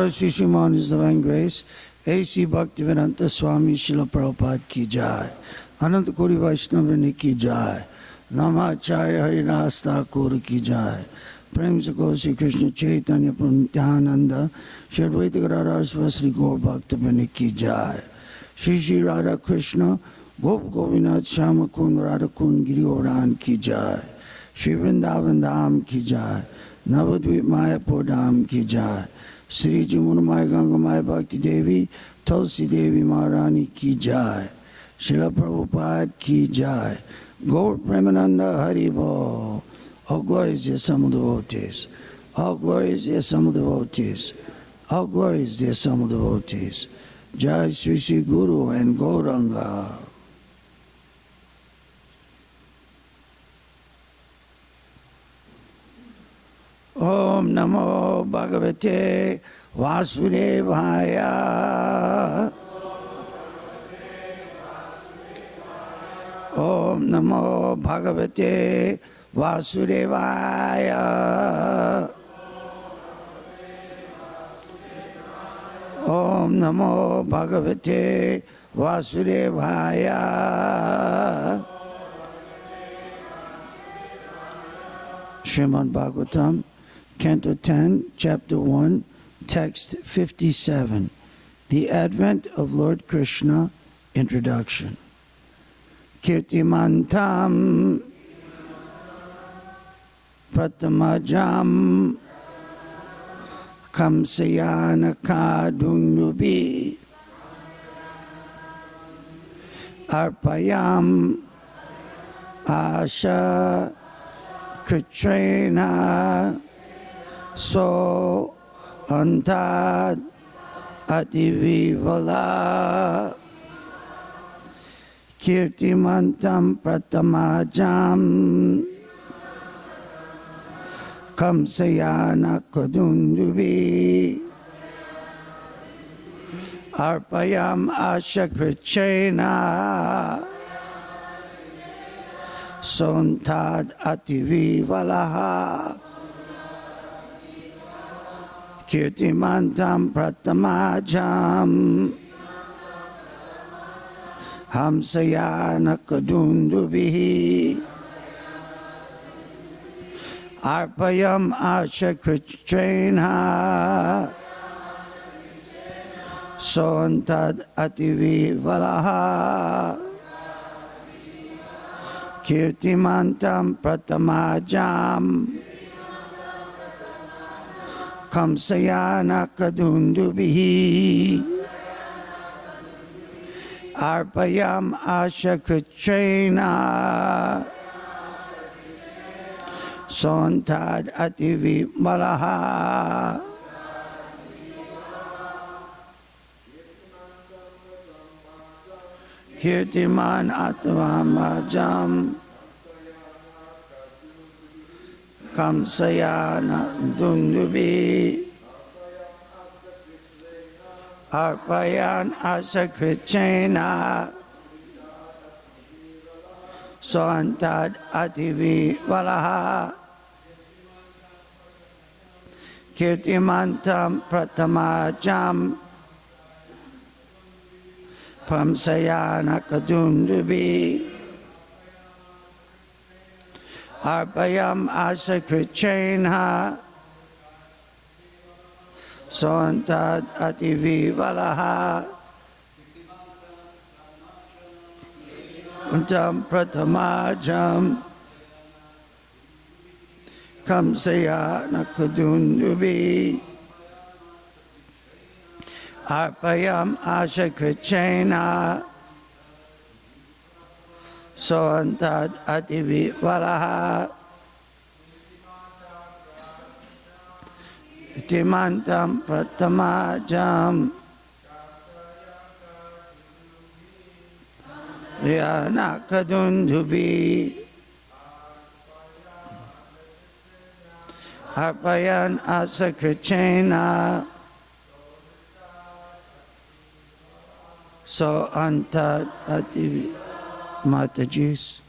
Jai Shri Shriman His Divine Grace, A.C. Bhaktivedanta Swami Srila Prabhupada ki jai. Ananta Kori Vaishnavani ki jai. Namacharya Haridas Thakur ki jai. Prem Sako Sri Krishna Chaitanya Nityananda Shri Advaita Gadadhar Sri Gaur Bhaktivinoda ki jai. Shri Shri Radha Krishna Gop Govinath Shama Kund Radha Kund Giri Oran ki jai. Shri Vrindavan Dham ki jai. Navadvip Mayapur Dham ki jai. Sri Jamunamaya Gangamaya Bhakti Devi Tulsi Devi Maharani ki jai. Srila Prabhupada ki jai. Gaur Premananda Haribo. All glory is the sum of devotees. All glory is the sum of devotees. All glory is the sum of devotees. Jai Sri Sri Guru and Gauranga. Om Namo Bhagavate Vasudevaya. Om Namo Bhagavate Vasudevaya. Om Namo Bhagavate Vasudevaya. Srimad Bhagavatam, Canto 10, Chapter 1, Text 57. The Advent of Lord Krishna, Introduction. Kirtimantam Pratamajam Kamsayana Kadundubi Arpayam Asha Kritrena So Antad Ativivala Kirtimantam Pratamajam Kamsayana Kadundubi Arpayam Ashakrichena Sontad Ativivalaha Kirtimantam Pratamajam Hamsayana Kadundubi Arpayam Ashakritrena Sontad Ativivalaha Kirtimantam Pratamajam Kamsayana Kadundubi Arpayam Ashakritrena Sontad Ativivalaha Kirtiman Atmamajam Kamsayana Dundubi Arpayan Asakrichena Sontad Ativivalaha Kirtimantam Pratamajam Pamsayana Kadundubi Arpayam Asakrichena Sontad Ativivalaha Untam Pratamajam Kamsayana Kadundubi Arpayam Ashakrichena Sontad Ativivalaha Timantam Pratamajam Yana Kadundubi Arpayan Asakrichena So Antad Ativi Matajis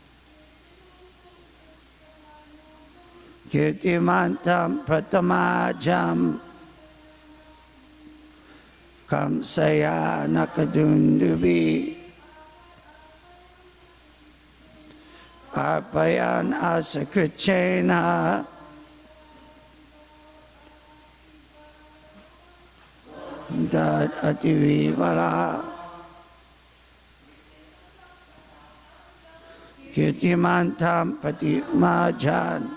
Kirtimantam Pratamajam Kamsaya nakadundubi Arpayan asakrichena Dad ativivala Kirtimantam patimajan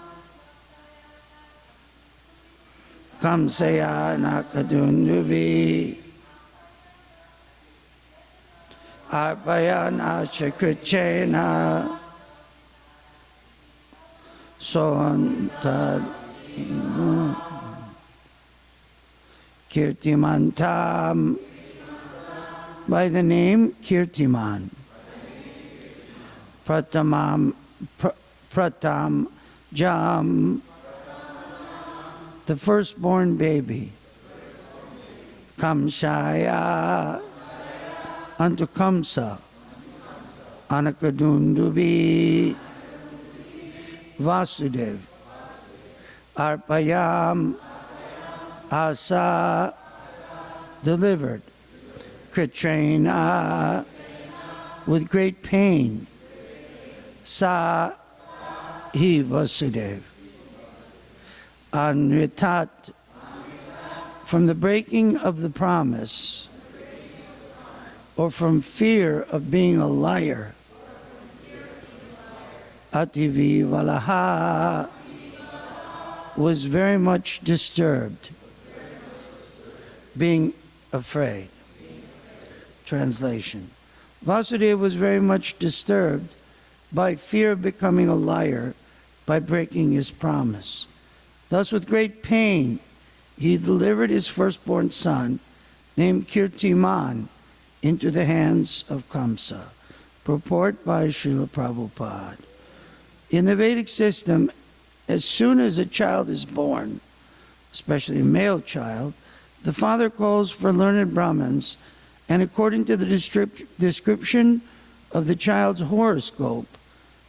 Kamsaya nakadundubi Arpayan asakrichena Sontad Kirtimantam by the name Kirtiman Pratam Jam the firstborn baby Kamshaya unto Kamsa Anakadundubi Vasudev Arpayam Asa delivered Kritrena with great pain Sa he Vasudev Anritat from the breaking of the promise or from fear of being a liar Ativi Valaha was very much disturbed, being afraid. Translation. Vasudeva was very much disturbed by fear of becoming a liar by breaking his promise. Thus with great pain, he delivered his firstborn son, named Kirtiman, into the hands of Kamsa. Purport by Srila Prabhupada. In the Vedic system, as soon as a child is born, especially a male child, the father calls for learned Brahmins, and according to the description of the child's horoscope,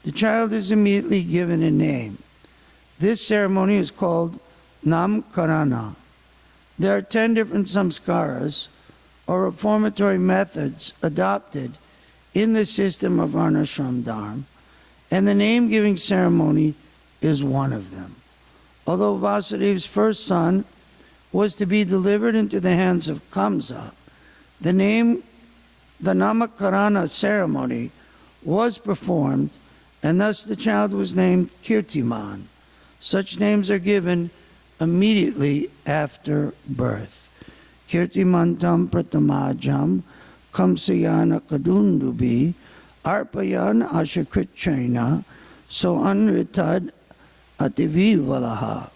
the child is immediately given a name. This ceremony is called Namkarana. There are 10 different samskaras, or reformatory methods, adopted in the system of Varnashram Dharma, and the name-giving ceremony is one of them. Although Vasudeva's first son was to be delivered into the hands of Kamsa, the Namakarana ceremony was performed, and thus the child was named Kirtiman. Such names are given immediately after birth. Kirtimantam pratamajam kamsayana kadundubi arpayan ashakrichena so anritad ativivalaha.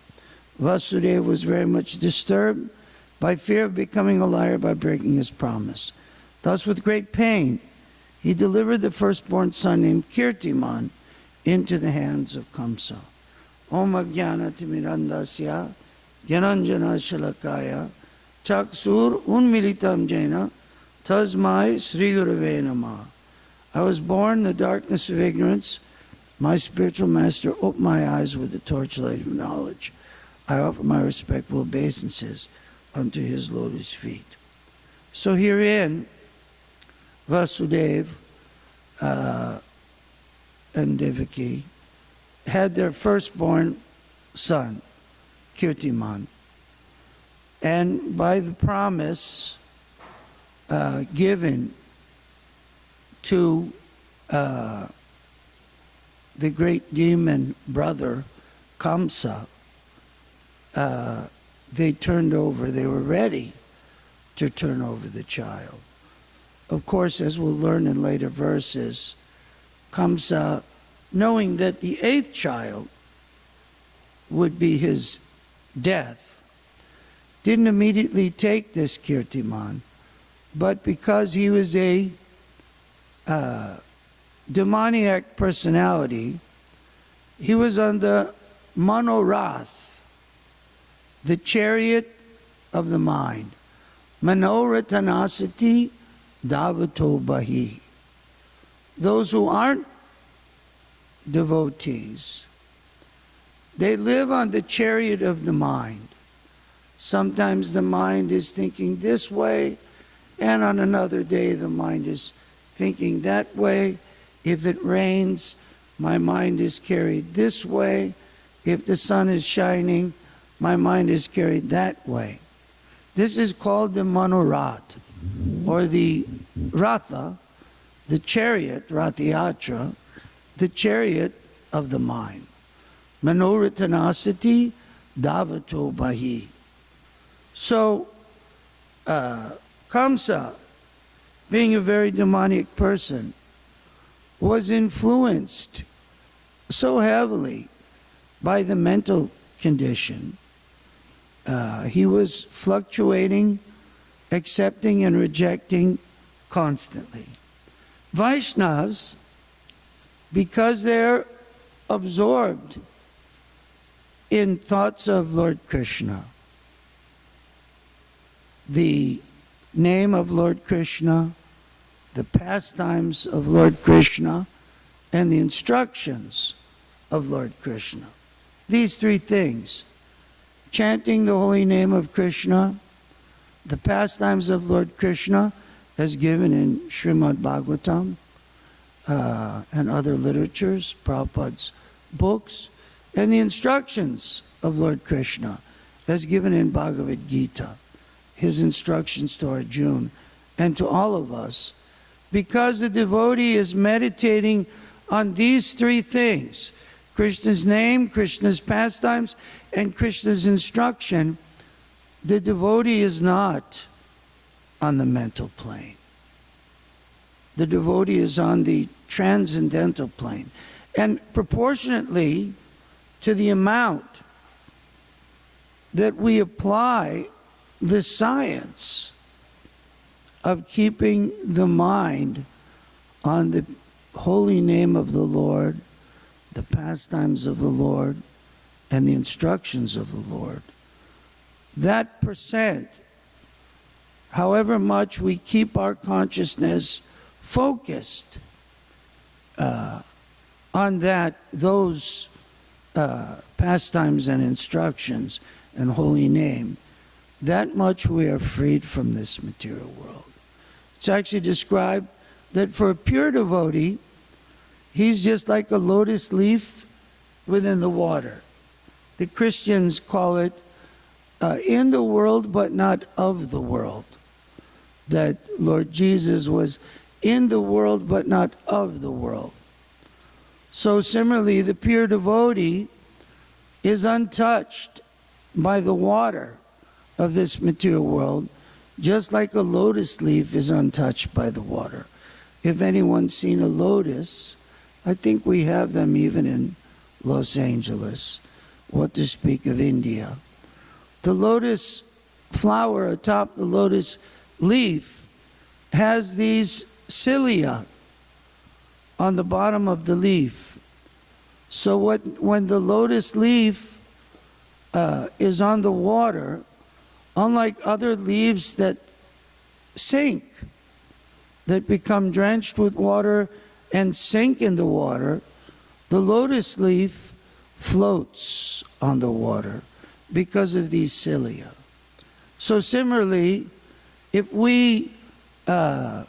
Vasudeva was very much disturbed by fear of becoming a liar by breaking his promise. Thus with great pain, he delivered the firstborn son named Kirtiman into the hands of Kamsa. Om Ajnana Timirandasya Gyananjana Shalakaya Chaksur Unmilitam Jena Tasmai Sri Gurave Namah. I was born in the darkness of ignorance. My spiritual master opened my eyes with the torchlight of knowledge. I offer my respectful obeisances unto his lotus feet. So herein, Vasudeva and Devaki had their firstborn son, Kirtiman. And by the promise given to the great demon brother, Kamsa, they were ready to turn over the child. Of course, as we'll learn in later verses, Kamsa, knowing that the 8th child would be his death, didn't immediately take this Kirtiman, but because he was a demoniac personality, he was on the Manorath, the chariot of the mind. Manoratanasati Davato Bahi. Those who aren't devotees, they live on the chariot of the mind. Sometimes the mind is thinking this way, And on another day, the mind is thinking that way. If it rains, my mind is carried this way. If the sun is shining, my mind is carried that way. This is called the manorat, or the ratha, the chariot, rathayatra, the chariot of the mind. Manoritanasati davato bahi. So, Kamsa, being a very demonic person, was influenced so heavily by the mental condition. He was fluctuating, accepting and rejecting constantly. Vaishnavas, because they're absorbed in thoughts of Lord Krishna, the name of Lord Krishna, the pastimes of Lord Krishna, and the instructions of Lord Krishna. These three things: chanting the holy name of Krishna, the pastimes of Lord Krishna, as given in Srimad Bhagavatam and other literatures, Prabhupada's books, and the instructions of Lord Krishna, as given in Bhagavad Gita, his instructions to Arjuna and to all of us. Because the devotee is meditating on these three things: Krishna's name, Krishna's pastimes, and Krishna's instruction, the devotee is not on the mental plane. The devotee is on the transcendental plane. And proportionately to the amount that we apply the science of keeping the mind on the holy name of the Lord, the pastimes of the Lord, and the instructions of the Lord, that percent, however much we keep our consciousness focused on those pastimes and instructions and holy name, that much we are freed from this material world. It's actually described that for a pure devotee, he's just like a lotus leaf within the water. The Christians call it in the world but not of the world. That Lord Jesus was in the world but not of the world. So similarly, the pure devotee is untouched by the water of this material world, just like a lotus leaf is untouched by the water. If anyone's seen a lotus, I think we have them even in Los Angeles, what to speak of India. The lotus flower atop the lotus leaf has these cilia on the bottom of the leaf. So when the lotus leaf is on the water, unlike other leaves that sink, that become drenched with water and sink in the water, the lotus leaf floats on the water because of these cilia. So similarly, if we are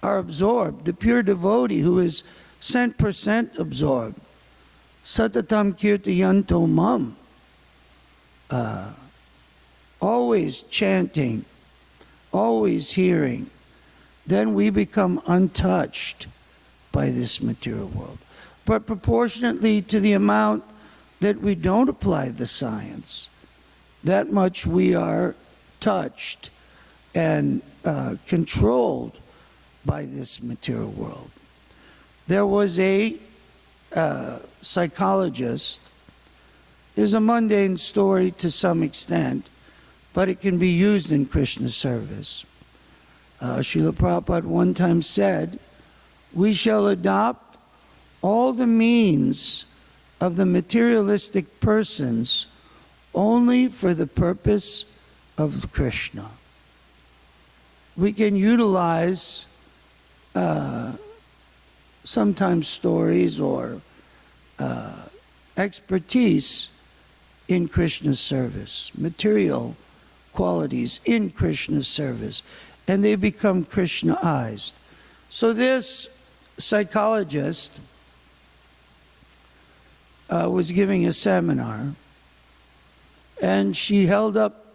absorbed, the pure devotee who is 100% absorbed, satatam kirtayanto mam, always chanting, always hearing, then we become untouched by this material world. But proportionately to the amount that we don't apply the science, that much we are touched and controlled by this material world. There was a psychologist. It's a mundane story to some extent, but it can be used in Krishna service. Srila Prabhupada one time said, "We shall adopt all the means of the materialistic persons only for the purpose of Krishna." We can utilize sometimes stories or expertise in Krishna's service, material qualities in Krishna's service, and they become Krishnaized. So this psychologist was giving a seminar, and she held up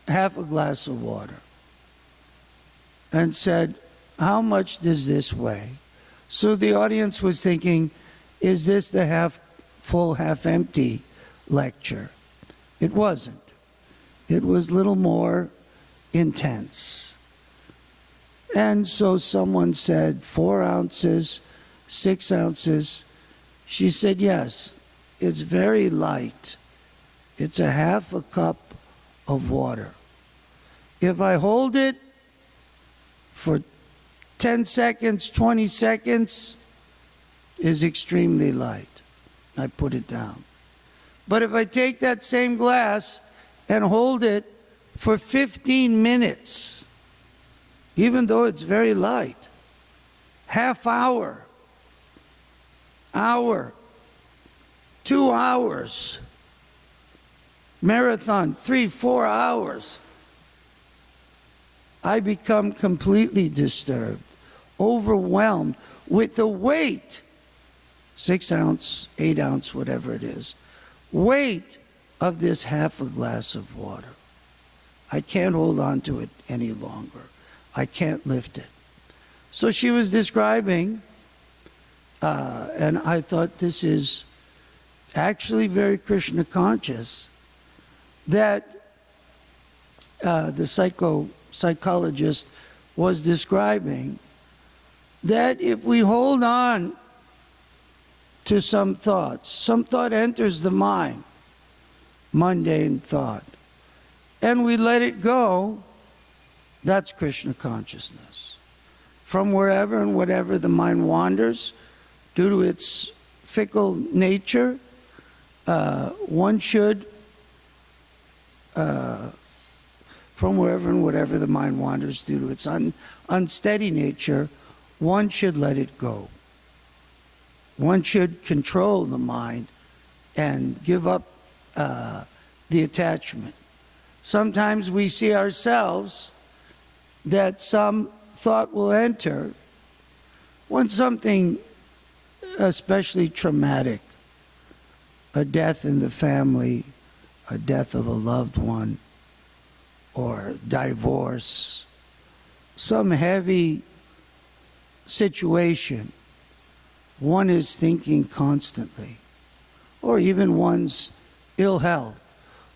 half a glass of water and said, "How much does this weigh?" So the audience was thinking, is this the half full, half empty lecture? It wasn't. It was a little more intense. And so someone said 4 ounces, 6 ounces. She said, yes, it's very light. It's a half a cup of water. If I hold it for 10 seconds, 20 seconds, is extremely light. I put it down. But if I take that same glass and hold it for 15 minutes, even though it's very light, half hour, 2 hours, marathon, 3-4 hours, I become completely disturbed, overwhelmed with the weight, 6 ounce, 8 ounce, whatever it is, weight of this half a glass of water. I can't hold on to it any longer. I can't lift it. So she was describing, and I thought this is actually very Krishna conscious, that the psychologist was describing that if we hold on to some thought enters the mind, mundane thought, and we let it go, that's Krishna consciousness. From wherever and whatever the mind wanders, due to its fickle nature, one should, from wherever and whatever the mind wanders, due to its unsteady nature, one should let it go. One should control the mind and give up the attachment. Sometimes we see ourselves that some thought will enter when something especially traumatic, a death in the family, a death of a loved one, or divorce, some heavy situation, one is thinking constantly, or even one's ill health,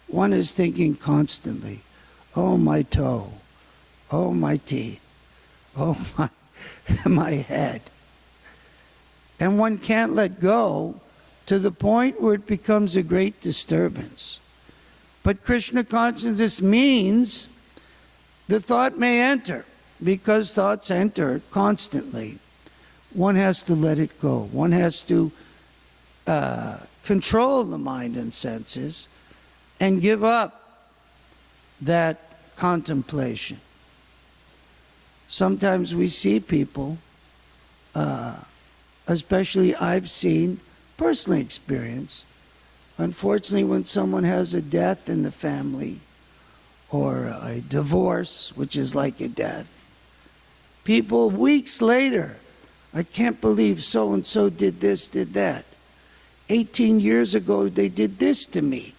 one is thinking constantly, oh my toe, oh my teeth, oh my head. And one can't let go to the point where it becomes a great disturbance. But Krishna consciousness means the thought may enter, because thoughts enter constantly. One has to let it go. One has to control the mind and senses and give up that contemplation. Sometimes we see people, especially I've seen, personally experienced, unfortunately when someone has a death in the family or a divorce, which is like a death, people weeks later, I can't believe so-and-so did this, did that. 18 years ago, they did this to me.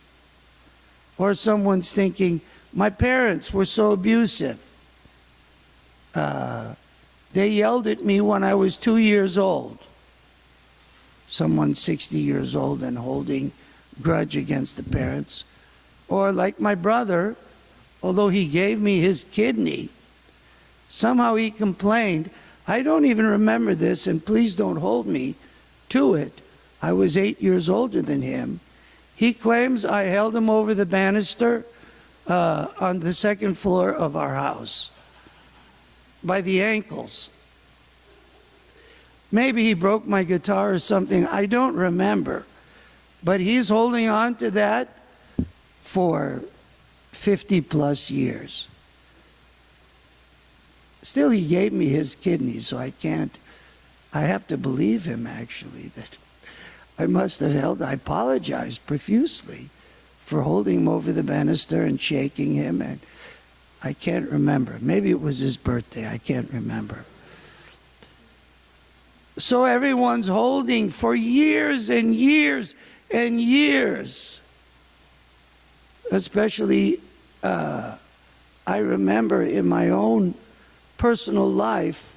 Or someone's thinking, my parents were so abusive. They yelled at me when I was 2 years old. Someone 60 years old and holding grudge against the parents. Or like my brother, although he gave me his kidney, somehow he complained, I don't even remember this, and please don't hold me to it. I was 8 years older than him. He claims I held him over the banister on the second floor of our house by the ankles. Maybe he broke my guitar or something, I don't remember. But he's holding on to that for 50 plus years. Still, he gave me his kidney, so I have to believe him, actually, that I must have I apologized profusely for holding him over the banister and shaking him and I can't remember. Maybe it was his birthday. I can't remember. So everyone's holding for years and years and years. Especially, I remember in my own personal life,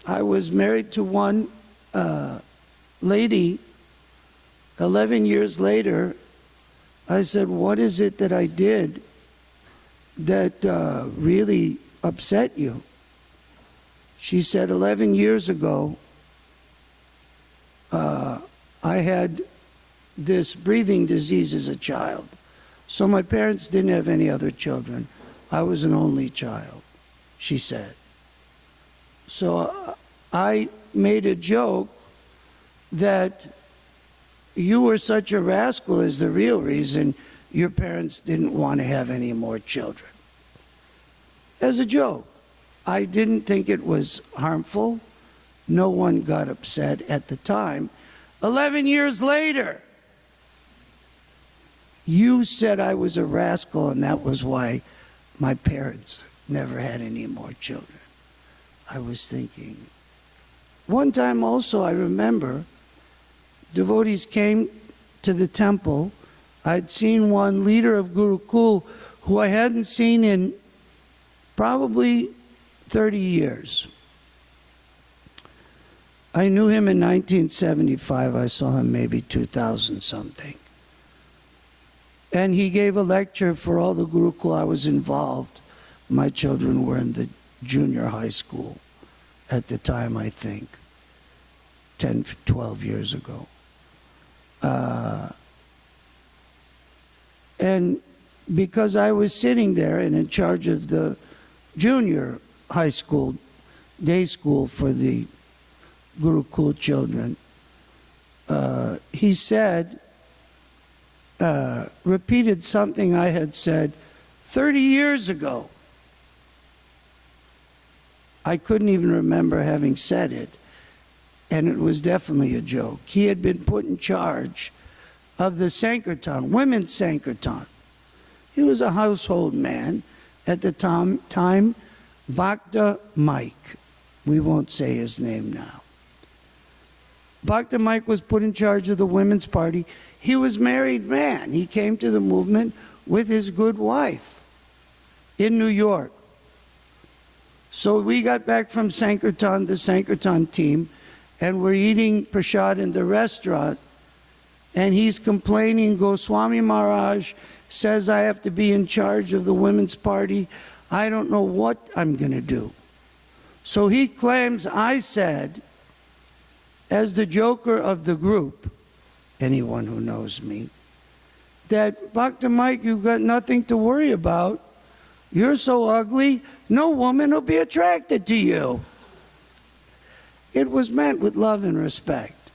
I was married to one lady. 11 years later, I said, what is it that I did that really upset you? She said, 11 years ago, I had this breathing disease as a child. So my parents didn't have any other children. I was an only child, she said. So I made a joke that you were such a rascal is the real reason your parents didn't want to have any more children. As a joke. I didn't think it was harmful. No one got upset at the time. 11 years later, you said I was a rascal and that was why my parents never had any more children. I was thinking. One time also, I remember, devotees came to the temple. I'd seen one leader of Gurukul who I hadn't seen in probably 30 years. I knew him in 1975. I saw him maybe 2000 something. And he gave a lecture for all the Gurukul I was involved. My children were in the junior high school at the time, I think, 10, 12 years ago. And because I was sitting there and in charge of the junior high school, day school for the Gurukul children, he said, repeated something I had said 30 years ago. I couldn't even remember having said it, and it was definitely a joke. He had been put in charge of the Sankirtan, women's Sankirtan. He was a household man at the time, Bhakta Mike. We won't say his name now. Bhakta Mike was put in charge of the Women's Party. He was a married man. He came to the movement with his good wife in New York. So we got back from Sankirtan, the Sankirtan team, and we're eating prasad in the restaurant, and he's complaining, Goswami Maharaj says I have to be in charge of the Women's Party. I don't know what I'm going to do. So he claims I said, as the joker of the group, anyone who knows me, that, Bhakta Mike, you've got nothing to worry about. You're so ugly, no woman will be attracted to you. It was meant with love and respect,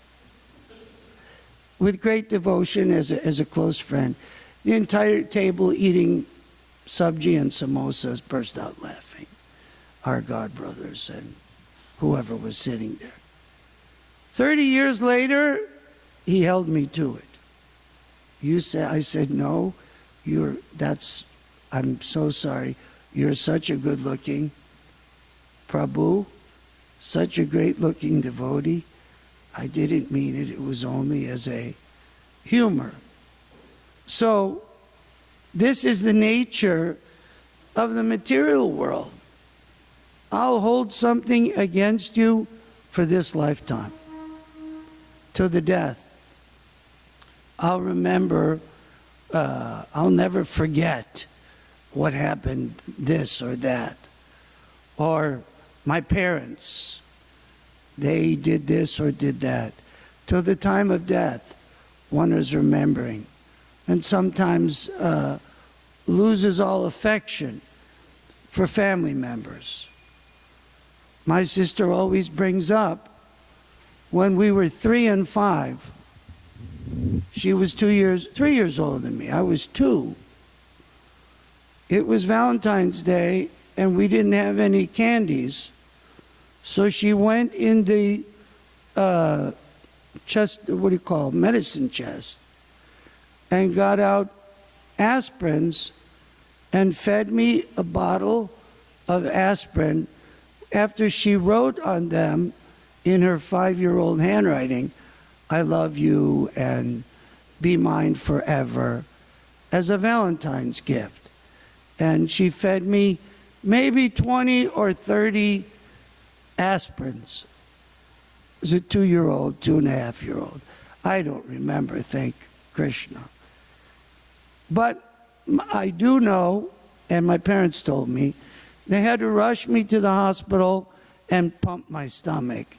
with great devotion as a close friend. The entire table eating sabji and samosas burst out laughing. Our God brothers and whoever was sitting there. 30 years later, he held me to it. I said, no, I'm so sorry. You're such a good-looking Prabhu, such a great-looking devotee. I didn't mean it. It was only as a humor. So, this is the nature of the material world. I'll hold something against you for this lifetime, to the death. I'll remember, I'll never forget what happened, this or that. Or my parents, they did this or did that. Till the time of death, one is remembering. And sometimes loses all affection for family members. My sister always brings up when we were 3 and 5. She was 3 years older than me. I was 2. It was Valentine's Day, and we didn't have any candies. So she went in the chest, medicine chest, and got out aspirins and fed me a bottle of aspirin after she wrote on them in her 5-year-old handwriting, "I love you and be mine forever," as a Valentine's gift. And she fed me maybe 20 or 30 aspirins. It was a 2-year-old, 2.5-year-old. I don't remember, thank Krishna. But I do know, and my parents told me, they had to rush me to the hospital and pump my stomach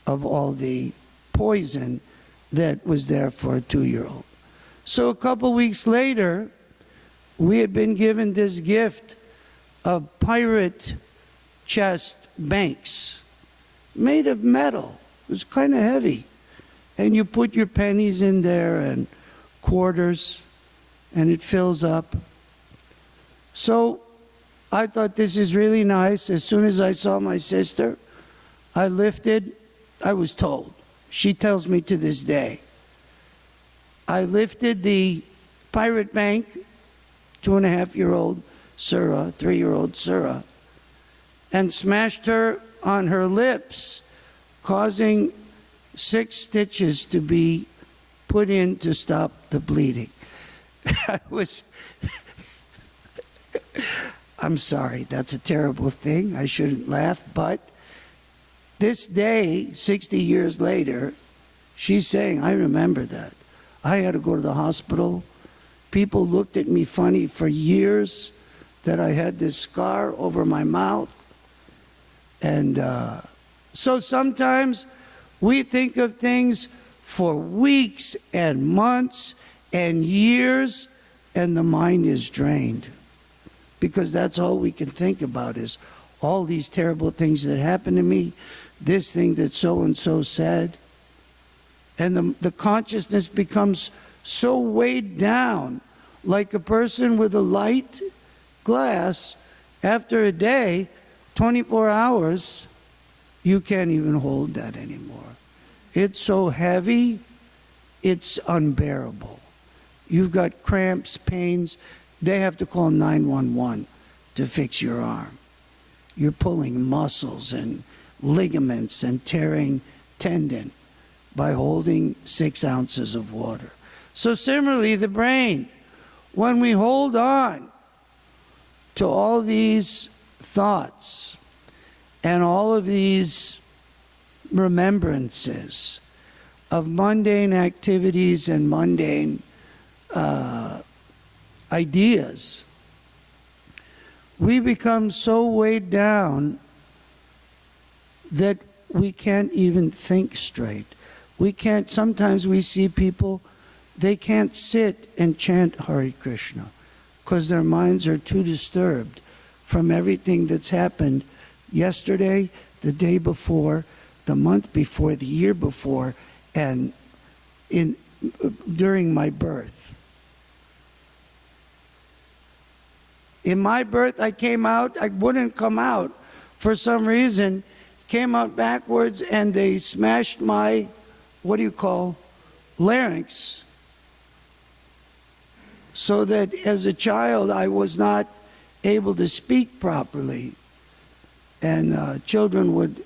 of all the poison that was there for a 2-year-old. So a couple weeks later, we had been given this gift of pirate chest banks made of metal. It was kind of heavy. And you put your pennies in there and quarters, and it fills up. So I thought, this is really nice. As soon as I saw my sister, I was told, she tells me to this day, I lifted the pirate bank, 2.5-year-old Sura, 3-year-old Sura, and smashed her on her lips, causing 6 stitches to be put in to stop the bleeding. I'm sorry, that's a terrible thing. I shouldn't laugh, but this day, 60 years later, she's saying, I remember that. I had to go to the hospital. People looked at me funny for years that I had this scar over my mouth. And so sometimes we think of things for weeks and months and years, and the mind is drained. Because that's all we can think about is all these terrible things that happened to me, this thing that so-and-so said. And the consciousness becomes so weighed down, like a person with a light glass. After a day, 24 hours, you can't even hold that anymore. It's so heavy, it's unbearable. You've got cramps, pains. They have to call 911 to fix your arm. You're pulling muscles and ligaments and tearing tendon by holding 6 ounces of water. So similarly, the brain, when we hold on to all these thoughts and all of these remembrances of mundane activities and mundane ideas, we become so weighed down that we can't even think straight. Sometimes we see people, they can't sit and chant Hare Krishna because their minds are too disturbed from everything that's happened yesterday, the day before, the month before, the year before, and during my birth. In my birth, I wouldn't come out for some reason, came out backwards, and they smashed my, larynx, so that as a child I was not able to speak properly. And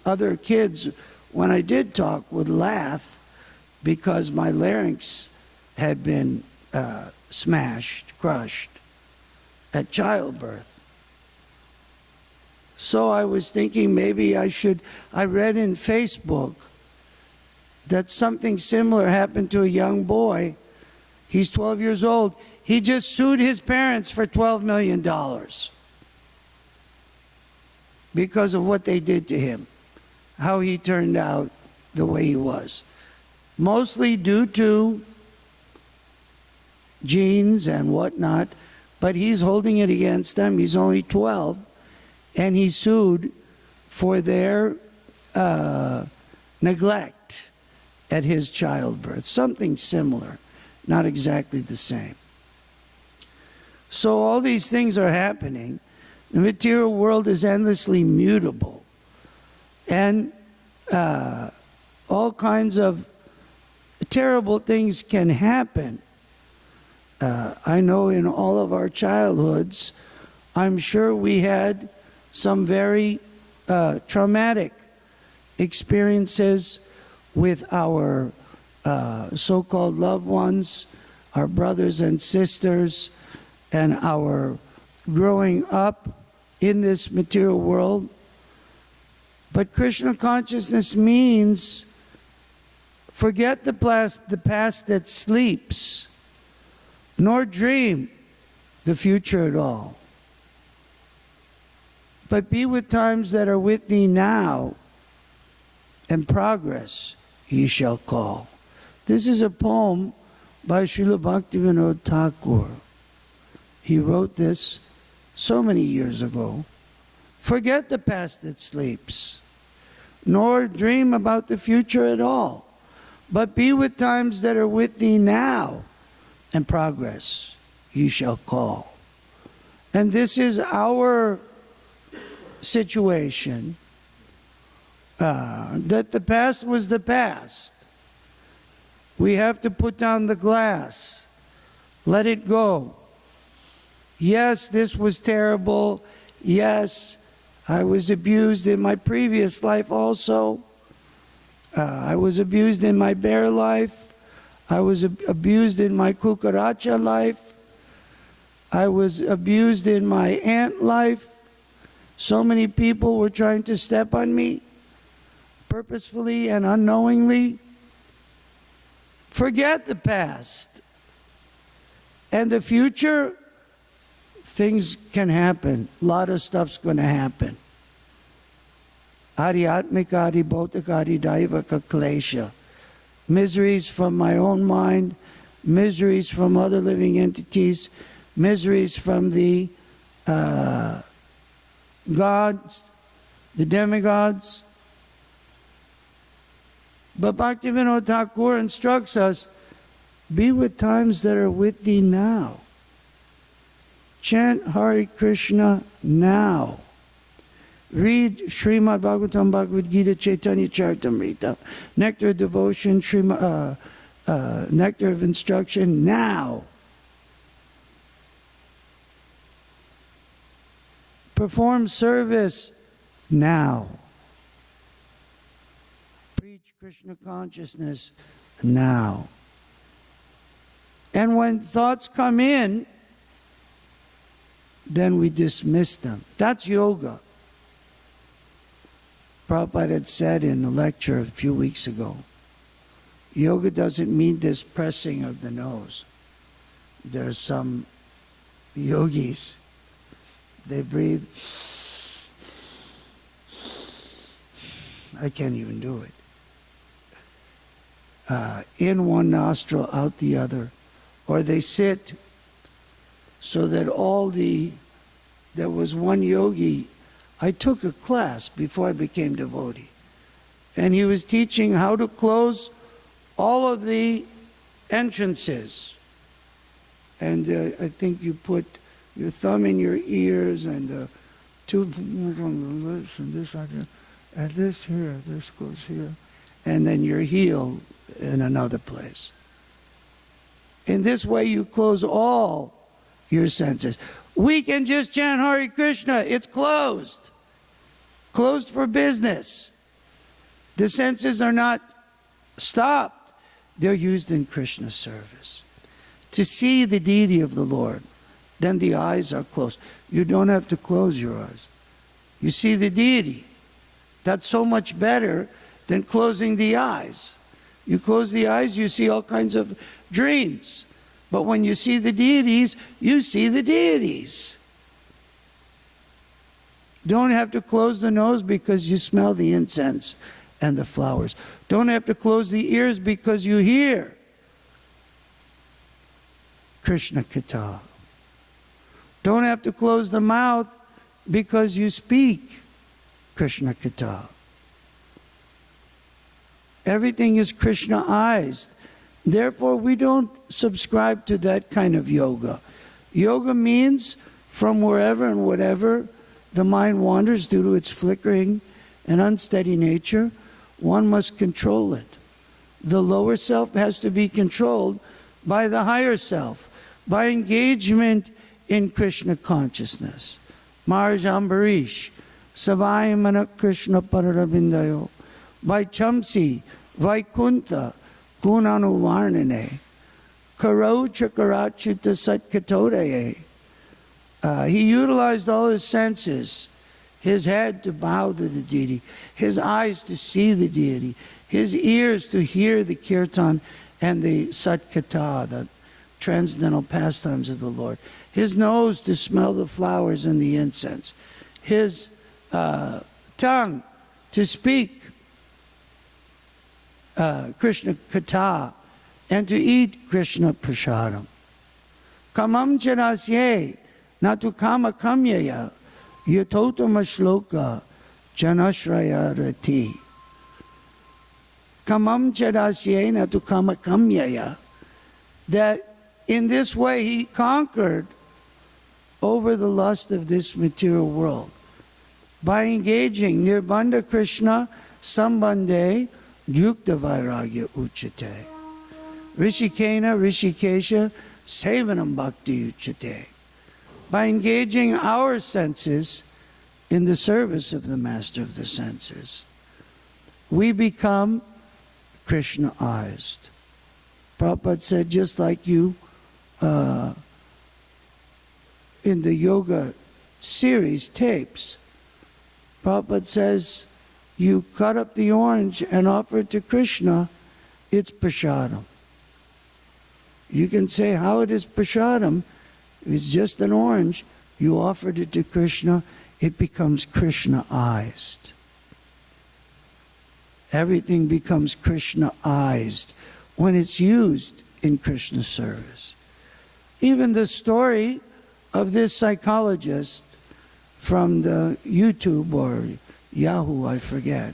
other kids, when I did talk, would laugh because my larynx had been smashed, crushed at childbirth. So I was thinking maybe I read in Facebook that something similar happened to a young boy. He's 12 years old. He just sued his parents for $12 million because of what they did to him, how he turned out the way he was. Mostly due to genes and whatnot, but he's holding it against them. He's only 12, and he sued for their neglect at his childbirth. Something similar, not exactly the same. So all these things are happening. The material world is endlessly mutable. And all kinds of terrible things can happen. I know in all of our childhoods, I'm sure we had some very traumatic experiences with our so-called loved ones, our brothers and sisters, and our growing up in this material world. But Krishna consciousness means forget the past that sleeps, nor dream the future at all. But be with times that are with thee now, and progress ye shall call. This is a poem by Srila Bhaktivinoda Thakur. He wrote this so many years ago. Forget the past that sleeps, nor dream about the future at all, but be with times that are with thee now, and progress ye shall call. And this is our situation, that the past was the past. We have to put down the glass, let it go. Yes, this was terrible. Yes, I was abused in my previous life also. I was abused in my bear life. I was abused in my kukaracha life. I was abused in my ant life. So many people were trying to step on me, purposefully and unknowingly. Forget the past. And the future, things can happen. A lot of stuff's going to happen. Adhyatmika, adhibhautika, adhidaivaka klesha. Miseries from my own mind, miseries from other living entities, miseries from the gods, the demigods. But Bhaktivinoda Thakur instructs us, be with times that are with thee now. Chant Hare Krishna now. Read Srimad Bhagavatam, Bhagavad Gita, Chaitanya Charitamrita, Nectar of Devotion, Nectar of Instruction now. Perform service now. Preach Krishna consciousness now. And when thoughts come in, then we dismiss them. That's yoga. Prabhupada had said in a lecture a few weeks ago, yoga doesn't mean this pressing of the nose. There are some yogis, they breathe. I can't even do it. In one nostril, out the other. Or they sit so that there was one yogi. I took a class before I became devotee. And he was teaching how to close all of the entrances. And I think you put your thumb in your ears and two fingers on the lips and this and this here, this goes here. And then your heel in another place. In this way you close all your senses. We can just chant Hare Krishna. It's closed. Closed for business. The senses are not stopped. They're used in Krishna service. To see the deity of the Lord, then the eyes are closed. You don't have to close your eyes. You see the deity. That's so much better than closing the eyes. You close the eyes, you see all kinds of dreams. But when you see the deities, you see the deities. Don't have to close the nose because you smell the incense and the flowers. Don't have to close the ears because you hear Krishna Katha. Don't have to close the mouth because you speak Krishna Katha. Everything is Krishna-ized. Therefore, we don't subscribe to that kind of yoga. Yoga means from wherever and whatever the mind wanders due to its flickering and unsteady nature, one must control it. The lower self has to be controlled by the higher self, by engagement in Krishna consciousness. Maharaj Ambarish, Savai Manak Krishna Pararabindayo, by Chamsi, Vaikuntha, Gunanu Varnane, Karo Chakarachita Satkatodaye. He utilized all his senses, his head to bow to the deity, his eyes to see the deity, his ears to hear the kirtan and the satkata, the transcendental pastimes of the Lord, his nose to smell the flowers and the incense, his tongue to speak Krishna Katha and to eat Krishna Prasadam. Kamam Chanasye Natu Kama Kamyaya Yatotama Shloka Janashraya Rati. Kamam Chanasye Natu Kama Kamyaya. That in this way he conquered over the lust of this material world by engaging Nirbandha Krishna Sambandhe Yukta Vairagya Uchate. Rishikena Rishikesha Sevanam Bhakti Uchate. By engaging our senses in the service of the Master of the Senses, we become Krishnaized. Prabhupada said, just like you in the yoga series tapes, Prabhupada says, you cut up the orange and offer it to Krishna, it's prasadam. You can say how it is prasadam. If it's just an orange, you offered it to Krishna, it becomes Krishnaized. Everything becomes Krishnaized when it's used in Krishna service. Even the story of this psychologist from the YouTube or Yahoo, I forget,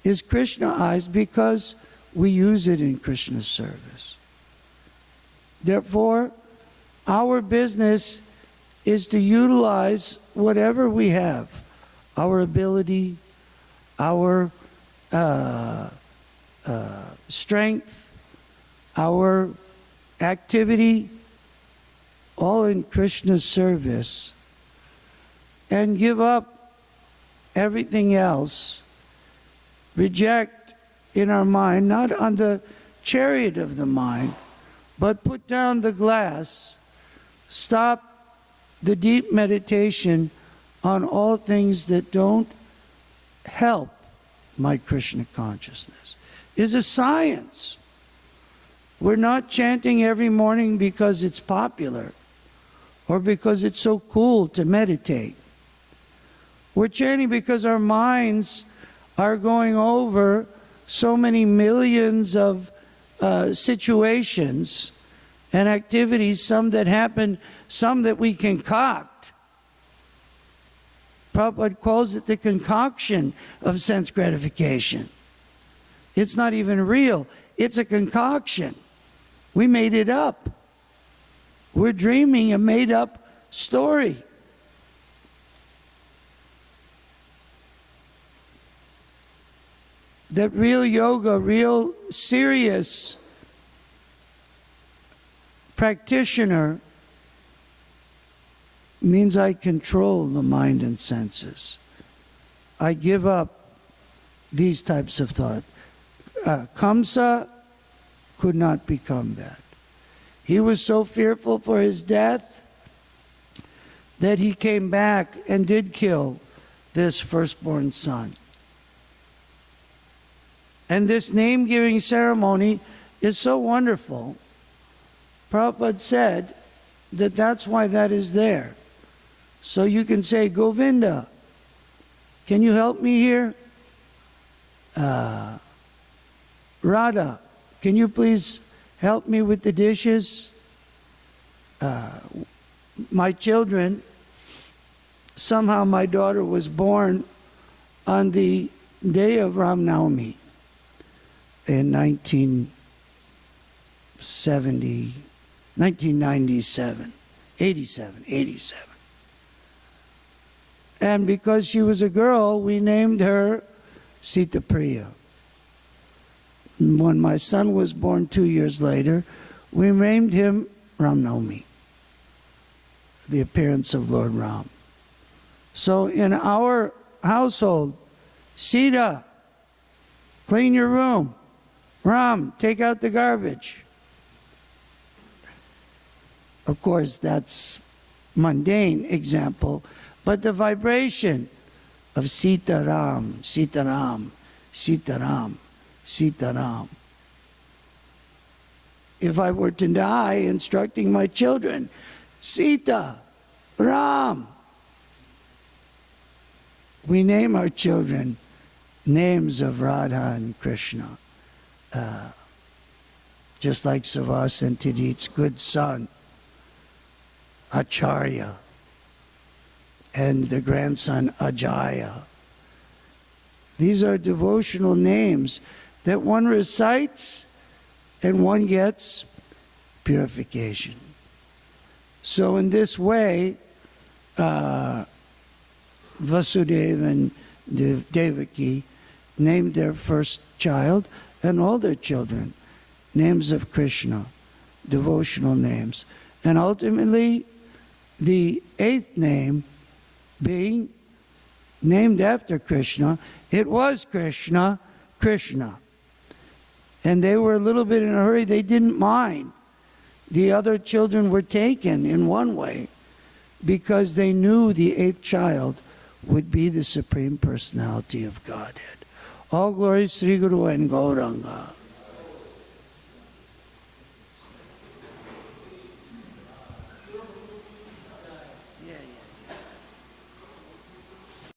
is Krishnaized because we use it in Krishna service. Therefore, our business is to utilize whatever we have, our ability, our strength, our activity, all in Krishna's service, and give up everything else, reject in our mind, not on the chariot of the mind, but put down the glass, stop the deep meditation on all things that don't help my Krishna consciousness. Is a science. We're not chanting every morning because it's popular or because it's so cool to meditate. We're chanting because our minds are going over so many millions of situations and activities, some that happen, some that we concoct. Prabhupada calls it the concoction of sense gratification. It's not even real. It's a concoction. We made it up. We're dreaming a made-up story. That real yoga, real serious practitioner means I control the mind and senses. I give up these types of thought. Kamsa could not become that. He was so fearful for his death that he came back and did kill this firstborn son. And this name-giving ceremony is so wonderful. Prabhupada said that that's why that is there. So you can say, Govinda, can you help me here? Radha, can you please help me with the dishes? My children, somehow my daughter was born on the day of Ram Navami in 1997. And because she was a girl, we named her Sita Priya. When my son was born 2 years later, we named him Ram Navami, the appearance of Lord Ram. So in our household, Sita, clean your room. Ram, take out the garbage. Of course, that's mundane example, but the vibration of Sita Ram, Sita Ram, Sita Ram, Sita Ram. If I were to die instructing my children, Sita, Ram. We name our children names of Radha and Krishna. Just like Savas and Tidit's good son, Acharya, and the grandson Ajaya. These are devotional names that one recites and one gets purification. So in this way, Vasudeva and Devaki named their first child and all their children names of Krishna, devotional names. And ultimately, the eighth name being named after Krishna, it was Krishna, Krishna. And they were a little bit in a hurry. They didn't mind. The other children were taken in one way because they knew the eighth child would be the Supreme Personality of Godhead. All glory Sri Guru and Gauranga.